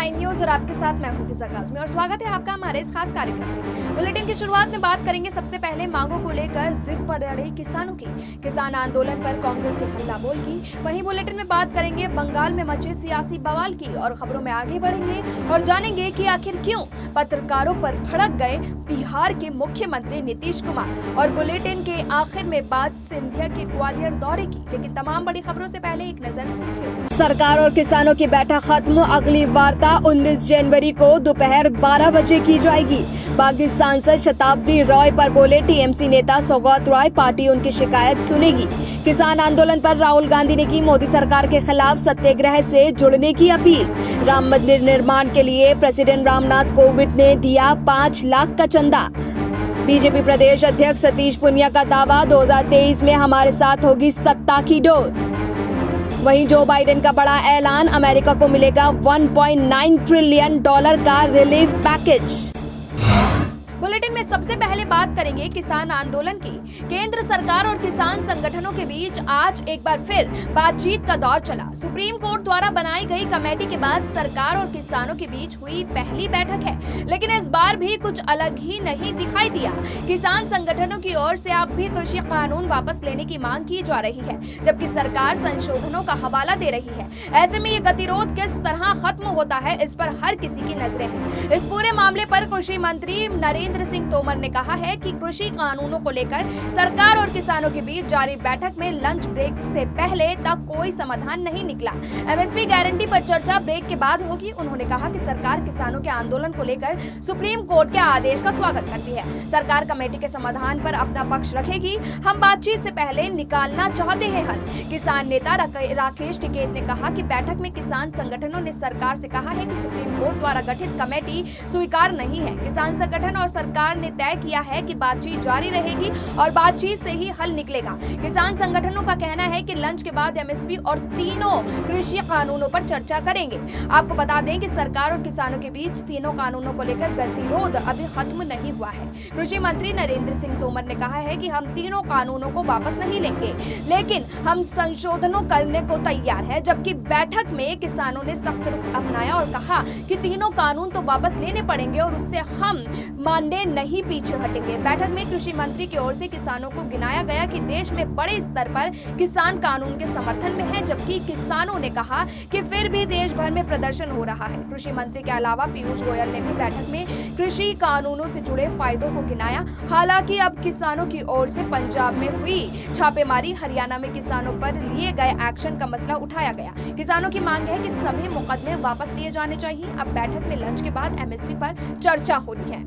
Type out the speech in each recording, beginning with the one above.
9 news और आपके साथ मैं हूं फिजा काज़मी और स्वागत है आपका हमारे इस खास कार्यक्रम में। बुलेटिन की शुरुआत में बात करेंगे सबसे पहले मांगों को लेकर जिद पर अड़े किसानों की। किसान आंदोलन पर कांग्रेस की हल्ला बोल की। वहीं बुलेटिन में बात करेंगे बंगाल में मचे सियासी बवाल की और खबरों में आगे बढ़ेंगे और जानेंगे कि आखिर क्यों पत्रकारों पर भड़क गए बिहार के मुख्यमंत्री नीतीश कुमार। और बुलेटिन के आखिर में बात सिंधिया के ग्वालियर दौरे की। लेकिन तमाम बड़ी खबरों से पहले एक नजर सुर्खियों। सरकार और किसानों की बैठक खत्म। अगली वार्ता 19 जनवरी को दोपहर 12 बजे की जाएगी। बागी सांसद शताब्दी रॉय पर बोले टीएमसी नेता सौगत रॉय, पार्टी उनकी शिकायत सुनेगी। किसान आंदोलन पर राहुल गांधी ने की मोदी सरकार के खिलाफ सत्याग्रह से जुड़ने की अपील। राम मंदिर निर्माण के लिए प्रेसिडेंट रामनाथ कोविंद ने दिया 5 लाख का चंदा। बीजेपी प्रदेश अध्यक्ष सतीश पूनिया का दावा, 2023 में हमारे साथ होगी सत्ता की डोर। वहीं जो बाइडेन का बड़ा ऐलान, अमेरिका को मिलेगा $1.9 ट्रिलियन का रिलीफ पैकेज। बुलेटिन में सबसे पहले बात करेंगे किसान आंदोलन की। केंद्र सरकार और किसान संगठनों के बीच आज एक बार फिर बातचीत का दौर चला। सुप्रीम कोर्ट द्वारा बनाई गई कमेटी के बाद सरकार और किसानों के बीच हुई पहली बैठक है, लेकिन इस बार भी कुछ अलग ही नहीं दिखाई दिया। किसान संगठनों की ओर से अब भी कृषि कानून वापस लेने की मांग की जा रही है, जबकि सरकार संशोधनों का हवाला दे रही है। ऐसे में ये गतिरोध किस तरह खत्म होता है, इस पर हर किसी की नजरें हैं। इस पूरे मामले पर कृषि मंत्री नरेंद्र सिंह तोमर ने कहा है कि कृषि कानूनों को लेकर सरकार और किसानों के बीच जारी बैठक में लंच ब्रेक से पहले तक कोई समाधान नहीं निकला। एमएसपी गारंटी पर चर्चा ब्रेक के बाद होगी। उन्होंने कहा कि सरकार किसानों के आंदोलन को लेकर सुप्रीम कोर्ट के आदेश का स्वागत करती है। सरकार कमेटी के समाधान पर अपना पक्ष रखेगी। हम बातचीत से पहले निकालना चाहते हैं हल। किसान नेता राकेश टिकैत ने कहा कि बैठक में किसान संगठनों ने सरकार से कहा है कि सुप्रीम कोर्ट द्वारा गठित कमेटी स्वीकार नहीं है। किसान संगठन और सरकार ने तय किया है कि बातचीत जारी रहेगी और बातचीत से ही हल निकलेगा। किसान संगठनों का कहना है कि लंच के बाद एमएसपी और तीनों कृषि कानूनों पर चर्चा करेंगे। आपको बता दें कि सरकार और किसानों के बीच तीनों कानूनों को लेकर गतिरोध अभी खत्म नहीं हुआ है। कृषि मंत्री नरेंद्र सिंह तोमर ने कहा है कि हम तीनों कानूनों को वापस नहीं लेंगे, लेकिन हम संशोधनों करने को तैयार है। जबकि बैठक में किसानों ने सख्त रुख अपनाया और कहा कि तीनों कानून तो वापस लेने पड़ेंगे और उससे हम मानने नहीं पीछे हटेंगे। बैठक में कृषि मंत्री की ओर से किसानों को गिनाया गया कि देश में बड़े स्तर पर किसान कानून के समर्थन में है, जबकि किसानों ने कहा कि फिर भी देश भर में प्रदर्शन हो रहा है। कृषि मंत्री के अलावा पीयूष गोयल ने भी बैठक में कृषि कानूनों से जुड़े फायदों को गिनाया। हालांकि अब किसानों की ओर से पंजाब में हुई छापेमारी, हरियाणा में किसानों पर लिए गए एक्शन का मसला उठाया गया। किसानों की मांग है कि सभी मुकदमे वापस लिए जाने चाहिए। अब बैठक में लंच के बाद एमएसपी पर चर्चा होनी है।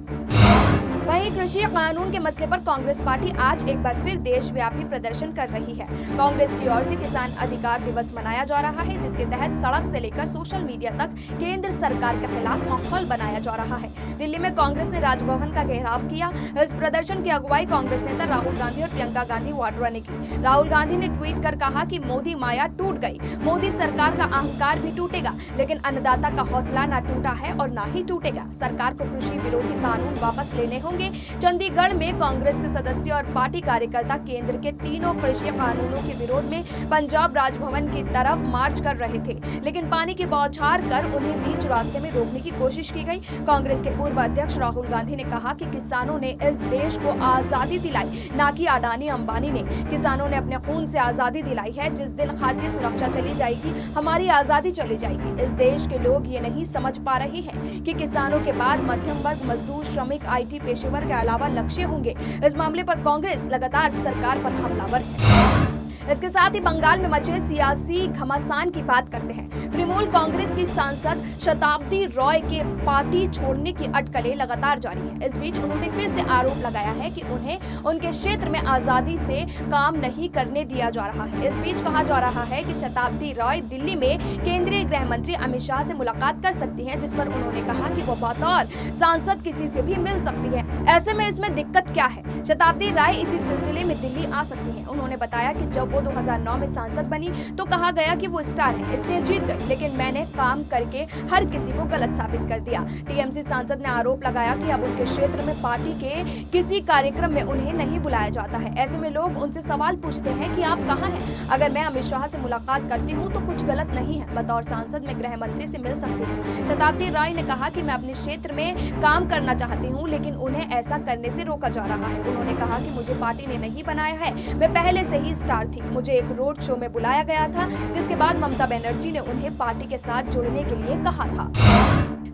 वहीं कृषि कानून के मसले पर कांग्रेस पार्टी आज एक बार फिर देशव्यापी प्रदर्शन कर रही है। कांग्रेस की ओर से किसान अधिकार दिवस मनाया जा रहा है, जिसके तहत सड़क से लेकर सोशल मीडिया तक केंद्र सरकार के खिलाफ माहौल बनाया जा रहा है। दिल्ली में कांग्रेस ने राजभवन का घेराव किया। इस प्रदर्शन की अगुवाई कांग्रेस नेता राहुल गांधी और प्रियंका गांधी वाड्रा ने की। राहुल गांधी ने ट्वीट कर कहा कि मोदी माया टूट गई, मोदी सरकार का अहंकार भी टूटेगा, लेकिन अन्नदाता का हौसला न टूटा है और न ही टूटेगा। सरकार को कृषि विरोधी कानून वापस लेने होंगे। चंडीगढ़ में कांग्रेस के सदस्य और पार्टी कार्यकर्ता केंद्र के तीनों कृषि कानूनों के विरोध में पंजाब राजभवन की तरफ मार्च कर रहे थे, लेकिन पानी की बौछार कर उन्हें बीच रास्ते में रोकने की कोशिश की गई। कांग्रेस के पूर्व अध्यक्ष राहुल गांधी ने कहा कि किसानों ने इस देश को आजादी दिलाई, ना कि अडानी अंबानी ने। किसानों ने अपने खून से आजादी दिलाई है। जिस दिन खाद्य सुरक्षा चली जाएगी, हमारी आजादी चली जाएगी। इस देश के लोग ये नहीं समझ पा रहे हैं कि किसानों के बाद मध्यम वर्ग, मजदूर, श्रमिक, IT पेशेवर के अलावा लक्ष्य होंगे। इस मामले पर कांग्रेस लगातार सरकार पर हमलावर है। इसके साथ ही बंगाल में मचे सियासी घमासान की बात करते हैं। तृणमूल कांग्रेस की सांसद शताब्दी रॉय के पार्टी छोड़ने की अटकलें लगातार जारी है। इस बीच उन्होंने फिर से आरोप लगाया है कि उन्हें उनके क्षेत्र में आजादी से काम नहीं करने दिया जा रहा है। इस बीच कहा जा रहा है कि शताब्दी रॉय दिल्ली में केंद्रीय गृह मंत्री अमित शाह से मुलाकात कर सकती हैं, जिस पर उन्होंने कहा कि वो बतौर सांसद किसी से भी मिल सकती है। ऐसे में इसमें दिक्कत क्या है? शताब्दी राय इसी सिलसिले में दिल्ली आ सकती है। उन्होंने बताया कि जब वो 2009 में सांसद बनी तो कहा गया कि वो स्टार है इसलिए जीत गई, लेकिन मैंने काम करके हर किसी को गलत साबित कर दिया। टीएमसी सांसद ने आरोप लगाया कि अब उनके क्षेत्र में पार्टी के किसी कार्यक्रम में उन्हें नहीं बुलाया जाता है। ऐसे में लोग उनसे सवाल पूछते हैं कि आप कहाँ हैं? अगर मैं अमित शाह से मुलाकात करती हूँ तो कुछ गलत नहीं है। बतौर सांसद मैं गृह मंत्री से मिल सकती हूँ। शताब्दी राय ने कहा कि मैं अपने क्षेत्र में काम करना चाहती हूँ, लेकिन उन्हें ऐसा करने से रोका जा रहा है। उन्होंने कहा कि मुझे पार्टी ने नहीं बनाया है, मैं पहले से ही स्टार थी। मुझे एक रोड शो में बुलाया गया था, जिसके बाद ममता बनर्जी ने उन्हें पार्टी के साथ जुड़ने के लिए कहा था।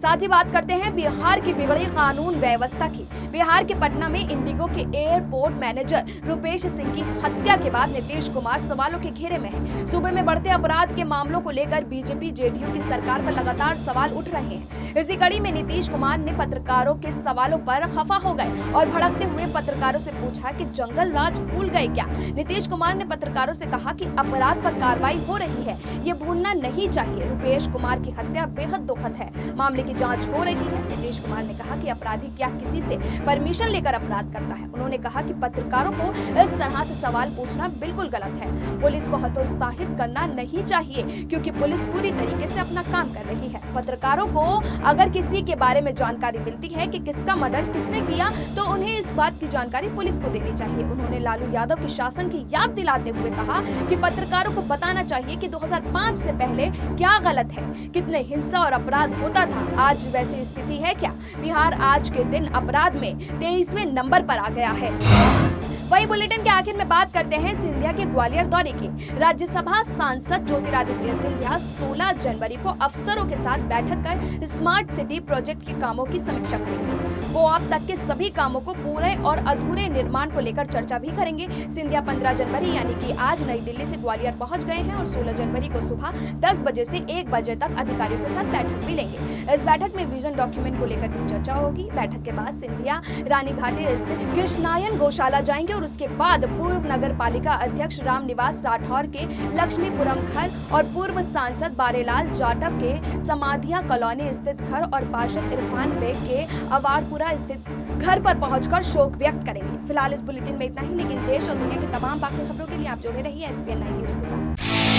साथ ही बात करते हैं बिहार की बिगड़ी कानून व्यवस्था की। बिहार के पटना में इंडिगो के एयरपोर्ट मैनेजर रुपेश सिंह की हत्या के बाद नीतीश कुमार सवालों के घेरे में है। सूबे में बढ़ते अपराध के मामलों को लेकर बीजेपी जेडीयू की सरकार पर लगातार सवाल उठ रहे हैं। इसी कड़ी में नीतीश कुमार ने पत्रकारों के सवालों पर खफा हो गए और भड़कते हुए पत्रकारों से पूछा कि जंगल राज भूल गए क्या? नीतीश कुमार ने पत्रकारों से कहा कि अपराध पर कार्रवाई हो रही है, ये भूलना नहीं चाहिए। रुपेश कुमार की हत्या बेहद दुखद है, मामले की जांच हो रही है। नीतीश कुमार ने कहा कि अपराधी क्या किसी से परमिशन लेकर अपराध करता है? उन्होंने कहा कि पत्रकारों को इस तरह से सवाल पूछना बिल्कुल गलत है। पुलिस को हतोत्साहित करना नहीं चाहिए, क्योंकि पुलिस पूरी तरीके से अपना काम कर रही है। पत्रकारों को अगर किसी के बारे में जानकारी मिलती है कि किसका मर्डर किसने किया, तो उन्हें इस बात की जानकारी पुलिस को देनी चाहिए। उन्होंने लालू यादव के शासन की याद दिलाते हुए कहा कि पत्रकारों को बताना चाहिए कि 2005 से पहले क्या गलत है, कितने हिंसा और अपराध होता था, आज वैसी स्थिति है क्या? बिहार आज के दिन अपराध में 23वें नंबर पर आ गया है। वही बुलेटिन के आखिर में बात करते हैं सिंधिया के ग्वालियर दौरे की। राज्यसभा सांसद ज्योतिरादित्य सिंधिया 16 जनवरी को अफसरों के साथ बैठक कर स्मार्ट सिटी प्रोजेक्ट के कामों की समीक्षा करेंगे। वो अब तक के सभी कामों को पूरे और अधूरे निर्माण को लेकर चर्चा भी करेंगे। सिंधिया 15 जनवरी यानी कि आज नई दिल्ली से ग्वालियर पहुंच गए हैं और 16 जनवरी को सुबह 10 बजे से 1 बजे तक अधिकारियों के साथ बैठक भी लेंगे। इस बैठक में विजन डॉक्यूमेंट को लेकर भी चर्चा होगी। बैठक के बाद सिंधिया रानीघाटी स्थित कृष्णायन गौशाला जाएंगे और उसके बाद पूर्व नगर पालिका अध्यक्ष रामनिवास राठौर के लक्ष्मीपुरम घर और पूर्व सांसद बारेलाल जाटव के समाधिया कॉलोनी स्थित घर और पार्षद इरफान बेग के अवारपुरा स्थित घर पर पहुंचकर शोक व्यक्त करेंगे। फिलहाल इस बुलेटिन में इतना ही, लेकिन देश और दुनिया की तमाम बाकी खबरों के लिए आप जुड़े रहिए SPN 9 न्यूज के साथ।